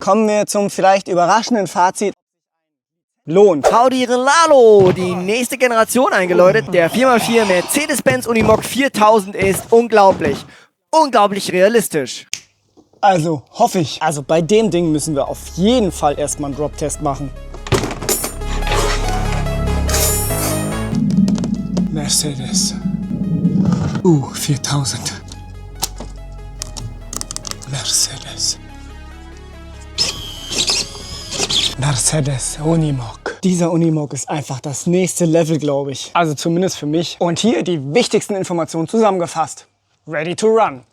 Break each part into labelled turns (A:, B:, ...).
A: kommen wir zum vielleicht überraschenden Fazit. Lohnt.
B: Audi Relalo, die nächste Generation eingeläutet. Der 4x4 Mercedes-Benz Unimog 4000 ist unglaublich. Unglaublich realistisch.
A: Also, hoffe ich. Also bei dem Ding müssen wir auf jeden Fall erstmal einen Drop-Test machen. Mercedes. 4000. Mercedes. Mercedes Unimog. Dieser Unimog ist einfach das nächste Level, glaube ich. Also zumindest für mich. Und hier die wichtigsten Informationen zusammengefasst. Ready to run.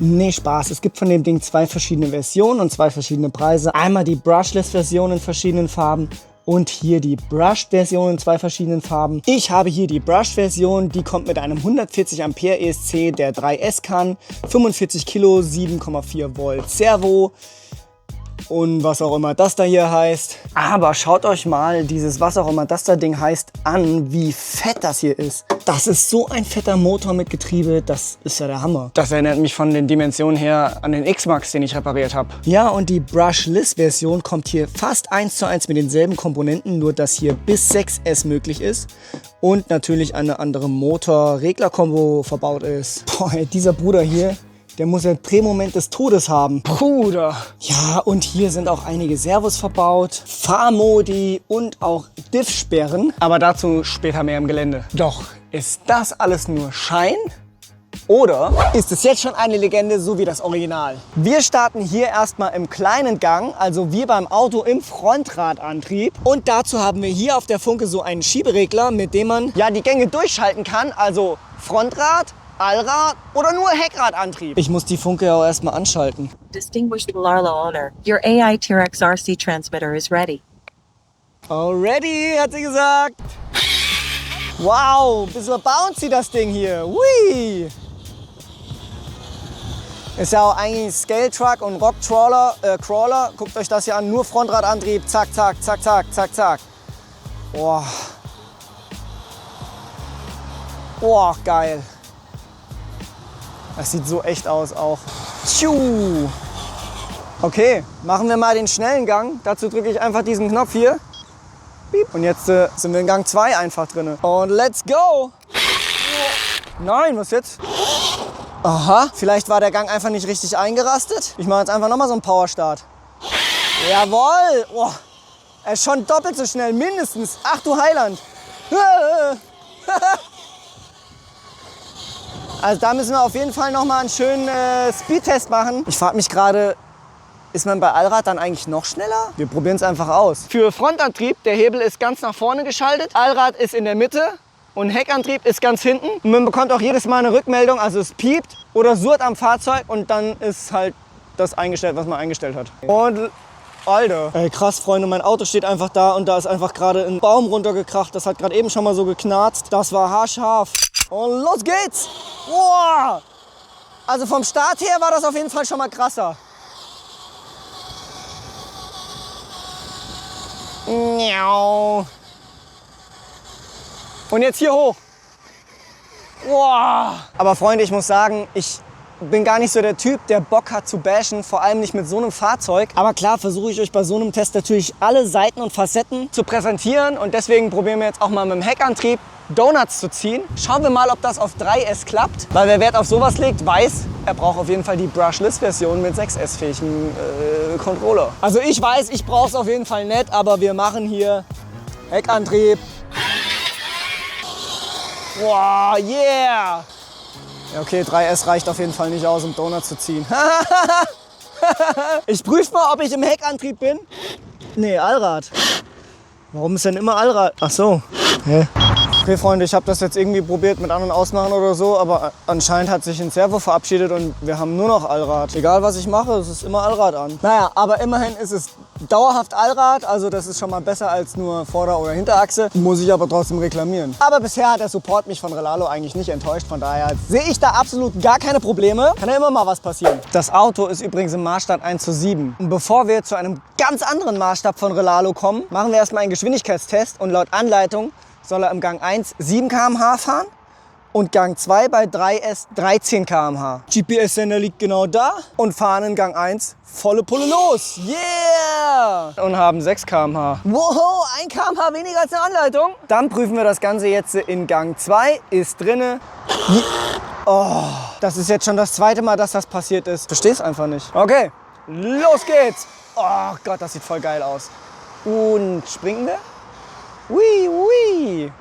A: Nee, Spaß. Es gibt von dem Ding zwei verschiedene Versionen und zwei verschiedene Preise. Einmal die Brushless-Version in verschiedenen Farben und hier die Brushed-Version in zwei verschiedenen Farben. Ich habe hier die Brushed-Version, die kommt mit einem 140 Ampere ESC, der 3S kann, 45 Kilo, 7,4 Volt Servo und was auch immer das da hier heißt. Aber schaut euch mal dieses, was auch immer das da Ding heißt, an, wie fett das hier ist. Das ist so ein fetter Motor mit Getriebe, das ist ja der Hammer. Das erinnert mich von den Dimensionen her an den X-Max, den ich repariert habe. Ja, und die Brushless-Version kommt hier fast 1:1 mit denselben Komponenten, nur dass hier bis 6S möglich ist. Und natürlich eine andere Motor-Regler-Kombo verbaut ist. Boah, ey, dieser Bruder hier, der muss ja Drehmoment des Todes haben. Bruder. Ja, und hier sind auch einige Servos verbaut, Fahrmodi und auch Diff-Sperren. Aber dazu später mehr im Gelände. Doch, ist das alles nur Schein? Oder ist es jetzt schon eine Legende, so wie das Original? Wir starten hier erstmal im kleinen Gang, also wie beim Auto im Frontradantrieb. Und dazu haben wir hier auf der Funke so einen Schieberegler, mit dem man ja die Gänge durchschalten kann. Also Frontrad, Allrad oder nur Heckradantrieb. Ich muss die Funke ja auch erstmal anschalten.
C: Distinguished Relalo owner, your AI T-Rex RC transmitter is ready.
A: Already, hat sie gesagt. Wow, bisschen bouncy das Ding hier. Hui. Ist ja auch eigentlich ein Scale Truck und Rock Crawler. Guckt euch das hier an, nur Frontradantrieb. Zack, zack, zack, zack, zack, zack. Boah. Boah, geil. Das sieht so echt aus auch. Tschu. Okay, machen wir mal den schnellen Gang. Dazu drücke ich einfach diesen Knopf hier. Piep. Und jetzt sind wir in Gang 2 einfach drin. Und let's go! Nein, was jetzt? Aha, vielleicht war der Gang einfach nicht richtig eingerastet. Ich mache jetzt einfach nochmal so einen Powerstart. Jawohl! Oh, er ist schon doppelt so schnell, mindestens. Ach du Heiland! Also da müssen wir auf jeden Fall nochmal einen schönen Speedtest machen. Ich frage mich gerade, ist man bei Allrad dann eigentlich noch schneller? Wir probieren es einfach aus. Für Frontantrieb, der Hebel ist ganz nach vorne geschaltet. Allrad ist in der Mitte und Heckantrieb ist ganz hinten. Und man bekommt auch jedes Mal eine Rückmeldung, also es piept oder surrt am Fahrzeug und dann ist halt das eingestellt, was man eingestellt hat. Und Alter. Ey, krass, Freunde, mein Auto steht einfach da und da ist einfach gerade ein Baum runtergekracht. Das hat gerade eben schon mal so geknarzt. Das war haarscharf. Und los geht's! Wow. Also vom Start her war das auf jeden Fall schon mal krasser. Und jetzt hier hoch. Wow. Aber Freunde, ich muss sagen, ich bin gar nicht so der Typ, der Bock hat zu bashen, vor allem nicht mit so einem Fahrzeug. Aber klar versuche ich euch bei so einem Test natürlich alle Seiten und Facetten zu präsentieren und deswegen probieren wir jetzt auch mal mit dem Heckantrieb Donuts zu ziehen. Schauen wir mal, ob das auf 3S klappt, weil wer Wert auf sowas legt, weiß, er braucht auf jeden Fall die Brushless-Version mit 6S-fähigen Controller. Also ich weiß, ich brauche es auf jeden Fall nicht, aber wir machen hier Heckantrieb. Wow, yeah! Ja, okay, 3S reicht auf jeden Fall nicht aus, um Donuts zu ziehen. Ich prüfe mal, ob ich im Heckantrieb bin. Nee, Allrad. Warum ist denn immer Allrad? Ach so. Hä? Okay, Freunde, ich habe das jetzt irgendwie probiert mit An- und Ausmachen oder so, aber anscheinend hat sich ein Servo verabschiedet und wir haben nur noch Allrad. Egal, was ich mache, es ist immer Allrad an. Naja, aber immerhin ist es dauerhaft Allrad, also das ist schon mal besser als nur Vorder- oder Hinterachse. Muss ich aber trotzdem reklamieren. Aber bisher hat der Support mich von Relalo eigentlich nicht enttäuscht, von daher sehe ich da absolut gar keine Probleme. Kann ja immer mal was passieren. Das Auto ist übrigens im Maßstab 1:7. Und bevor wir zu einem ganz anderen Maßstab von Relalo kommen, machen wir erstmal einen Geschwindigkeitstest und laut Anleitung soll er im Gang 1 7 km/h fahren Und Gang 2 bei 3S 13 km/h. GPS-Sender liegt genau da und fahren in Gang 1 volle Pulle los. Yeah! Und haben 6 km/h. Wow, 1 km/h weniger als eine Anleitung. Dann prüfen wir das Ganze jetzt in Gang 2. Ist drinne. Oh, das ist jetzt schon das zweite Mal, dass das passiert ist. Versteh's einfach nicht. Okay, los geht's. Oh Gott, das sieht voll geil aus. Und springen wir? Ui, ui.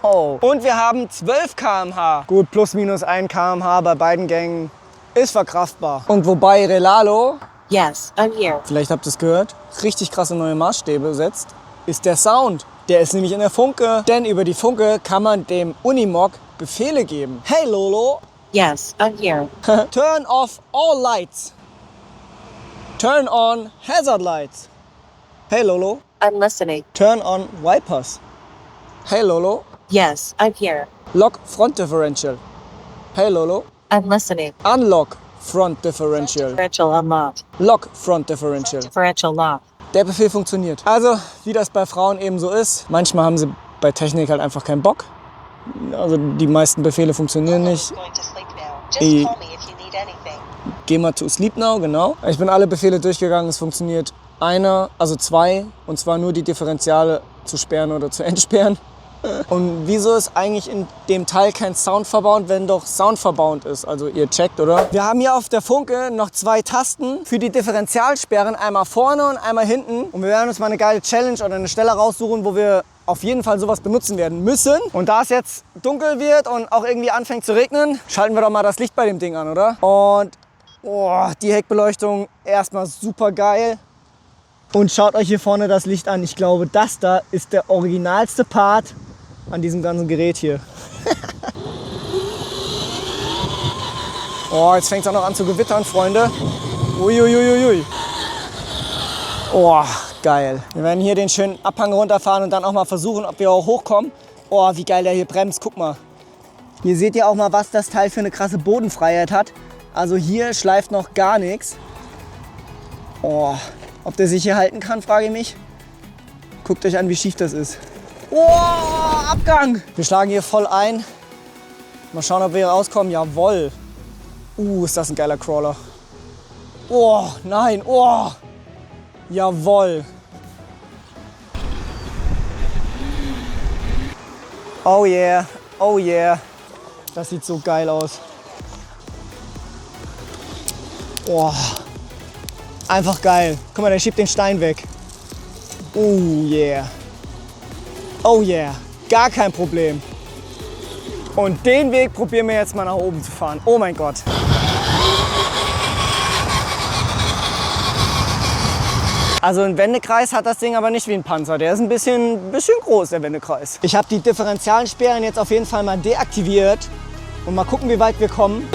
A: Oh. Und wir haben 12 km/h. Gut, plus minus 1 km/h bei beiden Gängen ist verkraftbar. Und wobei Relalo,
C: Yes, I'm here.
A: vielleicht habt ihr es gehört, richtig krasse neue Maßstäbe setzt, ist der Sound. Der ist nämlich in der Funke. Denn über die Funke kann man dem Unimog Befehle geben. Hey Lolo,
C: Yes, I'm here.
A: turn off all lights. Turn on hazard lights. Hey Lolo,
C: I'm listening.
A: turn on wipers. Hey Lolo,
C: Yes, I'm here.
A: lock front differential. Hey Lolo,
C: I'm listening.
A: unlock front differential.
C: Differential unlocked.
A: Lock front differential.
C: Differential lock.
A: Der Befehl funktioniert. Also, wie das bei Frauen eben so ist, manchmal haben sie bei Technik halt einfach keinen Bock. Also die meisten Befehle funktionieren nicht.
C: Going to sleep now.
A: Eh.
C: Just call me if you need anything.
A: Geh mal to sleep now, genau. Ich bin alle Befehle durchgegangen, es funktioniert also 2, und zwar nur die Differentiale zu sperren oder zu entsperren. Und wieso ist eigentlich in dem Teil kein Sound verbaut, wenn doch Sound verbaut ist? Also ihr checkt, oder? Wir haben hier auf der Funke noch 2 Tasten für die Differentialsperren, einmal vorne und einmal hinten. Und wir werden uns mal eine geile Challenge oder eine Stelle raussuchen, wo wir auf jeden Fall sowas benutzen werden müssen. Und da es jetzt dunkel wird und auch irgendwie anfängt zu regnen, schalten wir doch mal das Licht bei dem Ding an, oder? Und die Heckbeleuchtung erstmal super geil. Und schaut euch hier vorne das Licht an. Ich glaube, das da ist der originalste Part an diesem ganzen Gerät hier. Oh, jetzt fängt es auch noch an zu gewittern, Freunde. Uiuiuiui. Oh, geil. Wir werden hier den schönen Abhang runterfahren und dann auch mal versuchen, ob wir auch hochkommen. Oh, wie geil der hier bremst. Guck mal. Hier seht ihr auch mal, was das Teil für eine krasse Bodenfreiheit hat. Also hier schleift noch gar nichts. Oh, ob der sich hier halten kann, frage ich mich. Guckt euch an, wie schief das ist. Oh, Abgang! Wir schlagen hier voll ein. Mal schauen, ob wir hier rauskommen. Jawohl. Ist das ein geiler Crawler. Oh, nein. Oh. Jawohl. Oh yeah. Oh yeah. Das sieht so geil aus. Oh. Einfach geil. Guck mal, der schiebt den Stein weg. Oh yeah. Oh yeah. Gar kein Problem. Und den Weg probieren wir jetzt mal nach oben zu fahren. Oh mein Gott. Also ein Wendekreis hat das Ding aber nicht wie ein Panzer. Der ist ein bisschen groß, der Wendekreis. Ich habe die Differentialsperren jetzt auf jeden Fall mal deaktiviert. Und mal gucken, wie weit wir kommen.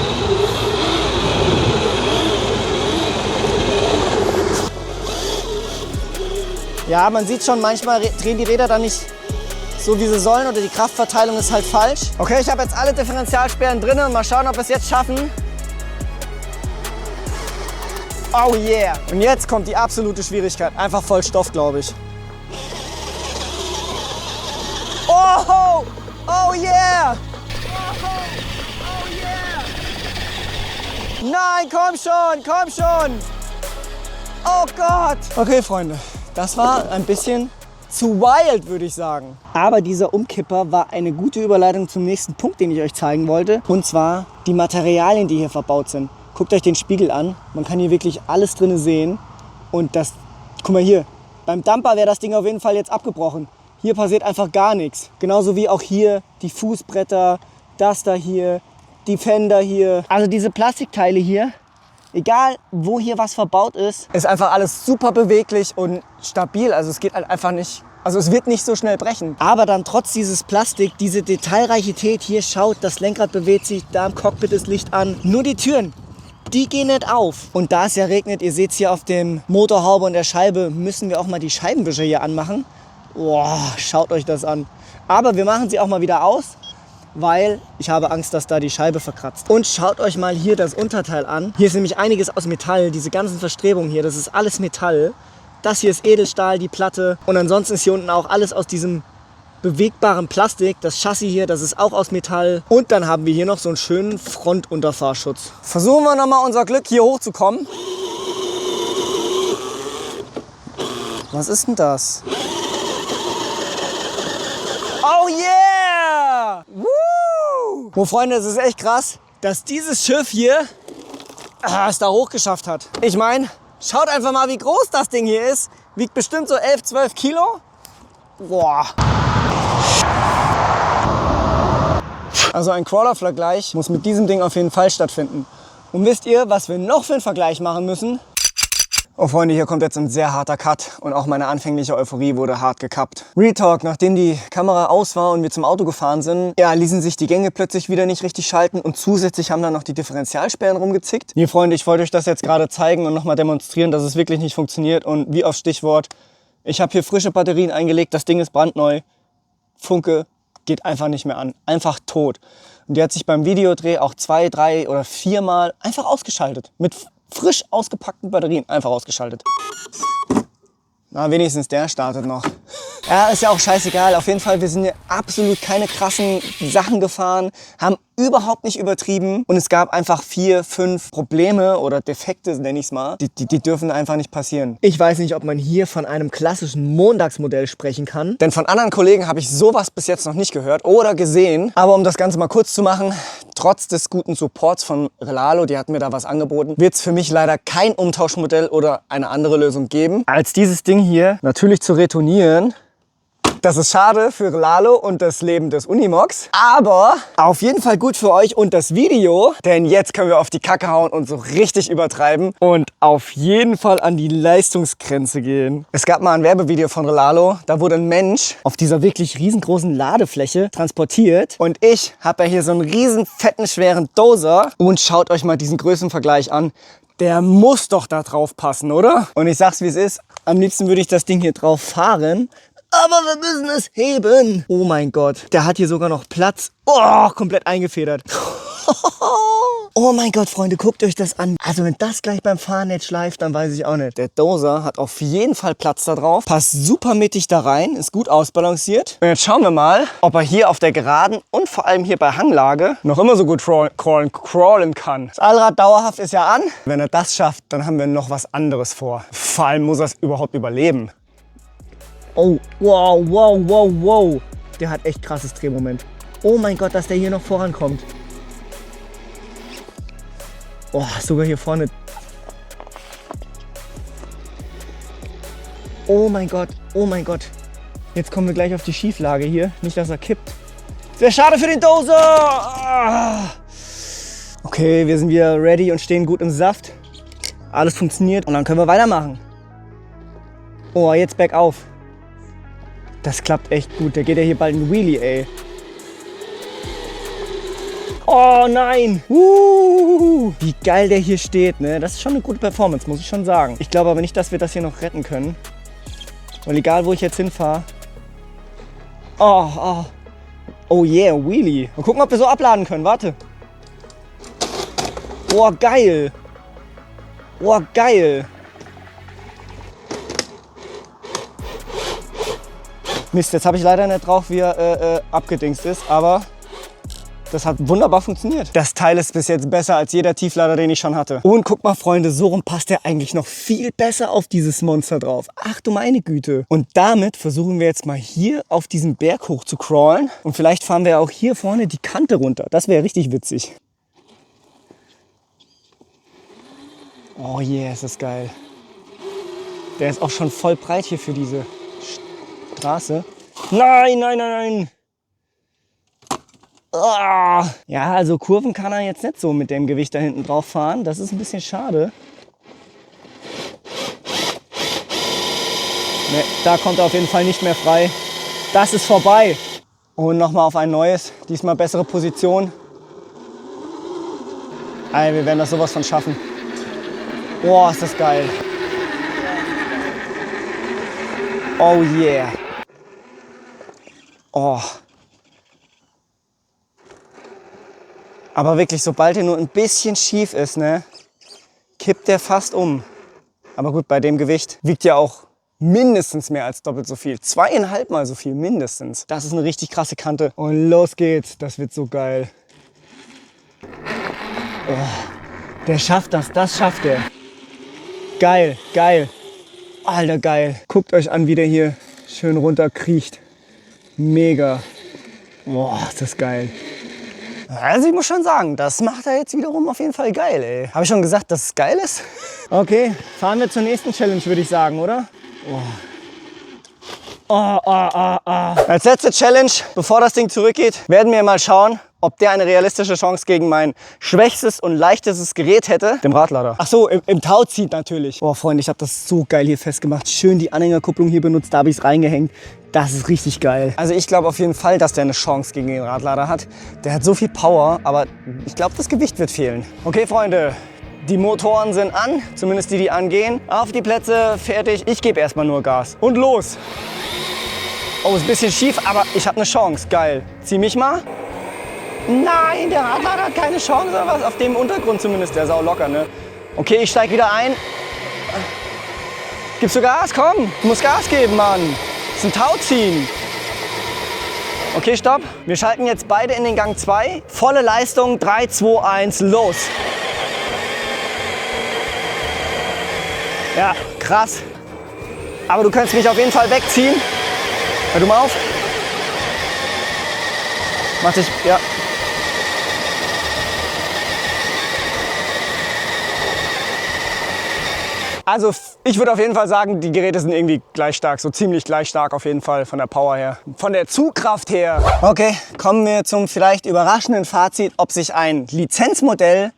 A: Ja, man sieht schon, manchmal drehen die Räder dann nicht so, wie sie sollen, oder die Kraftverteilung ist halt falsch. Okay, ich habe jetzt alle Differentialsperren drin und mal schauen, ob wir es jetzt schaffen. Oh yeah! Und jetzt kommt die absolute Schwierigkeit. Einfach voll Stoff, glaube ich. Oh! Oh yeah! Oh yeah! Nein, komm schon, komm schon! Oh Gott! Okay, Freunde, das war ein bisschen zu wild, würde ich sagen. Aber dieser Umkipper war eine gute Überleitung zum nächsten Punkt, den ich euch zeigen wollte. Und zwar die Materialien, die hier verbaut sind. Guckt euch den Spiegel an. Man kann hier wirklich alles drin sehen. Und das, guck mal hier, beim Dumper wäre das Ding auf jeden Fall jetzt abgebrochen. Hier passiert einfach gar nichts. Genauso wie auch hier die Fußbretter, das da hier, die Fender hier. Also diese Plastikteile hier, egal wo hier was verbaut ist einfach alles super beweglich und stabil. Also es geht halt einfach nicht, also es wird nicht so schnell brechen. Aber dann trotz dieses Plastik, diese Detailreichität hier, schaut, das Lenkrad bewegt sich, da im Cockpit ist Licht an. Nur die Türen, die gehen nicht auf. Und da es ja regnet, ihr seht es hier auf dem Motorhaube und der Scheibe, müssen wir auch mal die Scheibenwischer hier anmachen. Boah, schaut euch das an. Aber wir machen sie auch mal wieder aus, weil ich habe Angst, dass da die Scheibe verkratzt. Und schaut euch mal hier das Unterteil an. Hier ist nämlich einiges aus Metall. Diese ganzen Verstrebungen hier, das ist alles Metall. Das hier ist Edelstahl, die Platte. Und ansonsten ist hier unten auch alles aus diesem bewegbarem Plastik. Das Chassis hier, das ist auch aus Metall. Und dann haben wir hier noch so einen schönen Frontunterfahrschutz. Versuchen wir nochmal unser Glück, hier hochzukommen. Was ist denn das? Oh yeah! Woo! Oh, Freunde, es ist echt krass, dass dieses Schiff hier es da hochgeschafft hat. Ich meine, schaut einfach mal, wie groß das Ding hier ist. Wiegt bestimmt so 11, 12 Kilo. Boah. Also ein Crawler-Vergleich muss mit diesem Ding auf jeden Fall stattfinden. Und wisst ihr, was wir noch für einen Vergleich machen müssen? Oh Freunde, hier kommt jetzt ein sehr harter Cut und auch meine anfängliche Euphorie wurde hart gekappt. Real Talk, nachdem die Kamera aus war und wir zum Auto gefahren sind, ja, ließen sich die Gänge plötzlich wieder nicht richtig schalten und zusätzlich haben dann noch die Differentialsperren rumgezickt. Nee, Freunde, ich wollte euch das jetzt gerade zeigen und nochmal demonstrieren, dass es wirklich nicht funktioniert und wie auf Stichwort, ich habe hier frische Batterien eingelegt, das Ding ist brandneu, Funke geht einfach nicht mehr an, einfach tot. Und die hat sich beim Videodreh auch 2, 3 oder 4 Mal einfach ausgeschaltet. Mit frisch ausgepackten Batterien einfach ausgeschaltet. Na, wenigstens der startet noch. Ja, ist ja auch scheißegal. Auf jeden Fall, wir sind hier absolut keine krassen Sachen gefahren, haben überhaupt nicht übertrieben und es gab einfach 4, 5 Probleme oder Defekte, nenne ich es mal. Die dürfen einfach nicht passieren. Ich weiß nicht, ob man hier von einem klassischen Montagsmodell sprechen kann, denn von anderen Kollegen habe ich sowas bis jetzt noch nicht gehört oder gesehen. Aber um das Ganze mal kurz zu machen, trotz des guten Supports von Relalo, die hatten mir da was angeboten, wird es für mich leider kein Umtauschmodell oder eine andere Lösung geben, als dieses Ding hier natürlich zu retournieren. Das ist schade für Relalo und das Leben des Unimogs, aber auf jeden Fall gut für euch und das Video, denn jetzt können wir auf die Kacke hauen und so richtig übertreiben und auf jeden Fall an die Leistungsgrenze gehen. Es gab mal ein Werbevideo von Relalo, da wurde ein Mensch auf dieser wirklich riesengroßen Ladefläche transportiert und ich habe ja hier so einen riesen fetten schweren Dozer und schaut euch mal diesen Größenvergleich an. Der muss doch da drauf passen, oder? Und ich sag's wie es ist, am liebsten würde ich das Ding hier drauf fahren. Aber wir müssen es heben. Oh mein Gott, der hat hier sogar noch Platz. Oh, komplett eingefedert. Oh mein Gott, Freunde, guckt euch das an. Also wenn das gleich beim Fahren nicht schleift, dann weiß ich auch nicht. Der Dozer hat auf jeden Fall Platz da drauf. Passt super mittig da rein, ist gut ausbalanciert. Und jetzt schauen wir mal, ob er hier auf der Geraden und vor allem hier bei Hanglage noch immer so gut crawlen kann. Das Allrad dauerhaft ist ja an. Wenn er das schafft, dann haben wir noch was anderes vor. Vor allem muss er es überhaupt überleben. Oh, wow, wow, wow, wow. Der hat echt krasses Drehmoment. Oh mein Gott, dass der hier noch vorankommt. Oh, sogar hier vorne. Oh mein Gott, oh mein Gott. Jetzt kommen wir gleich auf die Schieflage hier. Nicht, dass er kippt. Sehr schade für den Dozer. Ah. Okay, wir sind wieder ready und stehen gut im Saft. Alles funktioniert und dann können wir weitermachen. Oh, jetzt bergauf. Das klappt echt gut. Der geht ja hier bald ein Wheelie, ey. Oh nein! Wie geil der hier steht, ne? Das ist schon eine gute Performance, muss ich schon sagen. Ich glaube aber nicht, dass wir das hier noch retten können. Weil egal, wo ich jetzt hinfahre. Oh yeah, Wheelie. Mal gucken, ob wir so abladen können. Warte. Oh, geil. Oh, geil. Mist, jetzt habe ich leider nicht drauf, wie er abgedingst ist, aber das hat wunderbar funktioniert. Das Teil ist bis jetzt besser als jeder Tieflader, den ich schon hatte. Und guck mal, Freunde, so rum passt der eigentlich noch viel besser auf dieses Monster drauf. Ach du meine Güte. Und damit versuchen wir jetzt mal hier auf diesen Berg hoch zu crawlen. Und vielleicht fahren wir auch hier vorne die Kante runter. Das wäre richtig witzig. Oh yeah, ist das geil. Der ist auch schon voll breit hier für diese Straße. Nein, nein, nein, nein. Ah. Ja, also Kurven kann er jetzt nicht so mit dem Gewicht da hinten drauf fahren. Das ist ein bisschen schade. Ne, da kommt er auf jeden Fall nicht mehr frei. Das ist vorbei. Und nochmal auf ein neues. Diesmal bessere Position. Ey, wir werden das sowas von schaffen. Boah, ist das geil. Oh yeah. Oh. Aber wirklich, sobald er nur ein bisschen schief ist, ne, kippt der fast um. Aber gut, bei dem Gewicht wiegt ja auch mindestens mehr als doppelt so viel. 2,5 Mal so viel, mindestens. Das ist eine richtig krasse Kante. Und los geht's. Das wird so geil. Oh, der schafft das. Das schafft er. Geil, geil. Alter, geil. Guckt euch an, wie der hier schön runterkriecht. Mega. Boah, ist das geil. Also ich muss schon sagen, das macht er jetzt wiederum auf jeden Fall geil, ey. Habe ich schon gesagt, dass es geil ist? Okay, fahren wir zur nächsten Challenge, würde ich sagen, oder? Als letzte Challenge, bevor das Ding zurückgeht, werden wir mal schauen, ob der eine realistische Chance gegen mein schwächstes und leichtestes Gerät hätte, dem Radlader. Ach so, im Tauziehen natürlich. Boah, Freunde, ich habe das so geil hier festgemacht. Schön die Anhängerkupplung hier benutzt, da habe ich es reingehängt. Das ist richtig geil. Also ich glaube auf jeden Fall, dass der eine Chance gegen den Radlader hat. Der hat so viel Power, aber ich glaube, das Gewicht wird fehlen. Okay, Freunde, die Motoren sind an, zumindest die angehen. Auf die Plätze, fertig. Ich gebe erstmal nur Gas. Und los! Oh, ist ein bisschen schief, aber ich habe eine Chance. Geil. Zieh mich mal. Nein, der Radlader hat keine Chance oder was? Auf dem Untergrund zumindest, der ist auch locker, ne? Okay, ich steig wieder ein. Gibst du Gas? Komm, du musst Gas geben, Mann. Das ist ein Tauziehen. Okay, stopp. Wir schalten jetzt beide in den Gang 2. Volle Leistung, 3, 2, 1, los. Ja, krass. Aber du kannst mich auf jeden Fall wegziehen. Hör du mal auf. Mach dich, ja. Also ich würde auf jeden Fall sagen, die Geräte sind irgendwie gleich stark, so ziemlich gleich stark auf jeden Fall von der Power her. Von der Zugkraft her. Okay, kommen wir zum vielleicht überraschenden Fazit, ob sich ein Lizenzmodell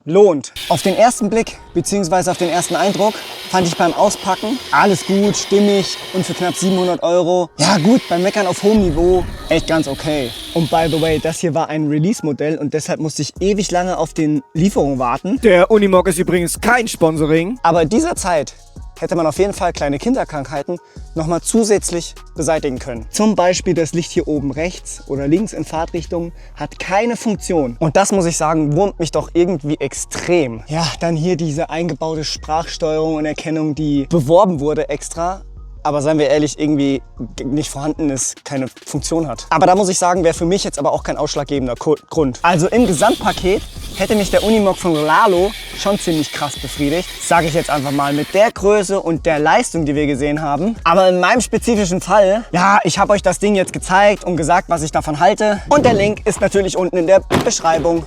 A: lohnt. Auf den ersten Blick bzw. auf den ersten Eindruck fand ich beim Auspacken alles gut, stimmig und für knapp 700 €. Ja gut, beim Meckern auf hohem Niveau echt ganz okay. Und by the way, das hier war ein Release-Modell und deshalb musste ich ewig lange auf den Lieferung warten.
B: Der Unimog ist übrigens kein Sponsoring.
A: Aber in dieser Zeit hätte man auf jeden Fall kleine Kinderkrankheiten nochmal zusätzlich beseitigen können. Zum Beispiel das Licht hier oben rechts oder links in Fahrtrichtung hat keine Funktion. Und das, muss ich sagen, wurmt mich doch irgendwie extrem. Ja, dann hier diese eingebaute Sprachsteuerung und Erkennung, die beworben wurde extra, aber seien wir ehrlich, irgendwie nicht vorhanden ist, keine Funktion hat. Aber da muss ich sagen, wäre für mich jetzt aber auch kein ausschlaggebender Grund. Also im Gesamtpaket hätte mich der Unimog von Lalo schon ziemlich krass befriedigt. Sage ich jetzt einfach mal mit der Größe und der Leistung, die wir gesehen haben. Aber in meinem spezifischen Fall, ja, ich habe euch das Ding jetzt gezeigt und gesagt, was ich davon halte. Und der Link ist natürlich unten in der Beschreibung.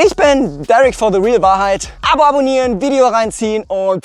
A: Ich bin Derek for the Real Wahrheit. Abo abonnieren, Video reinziehen und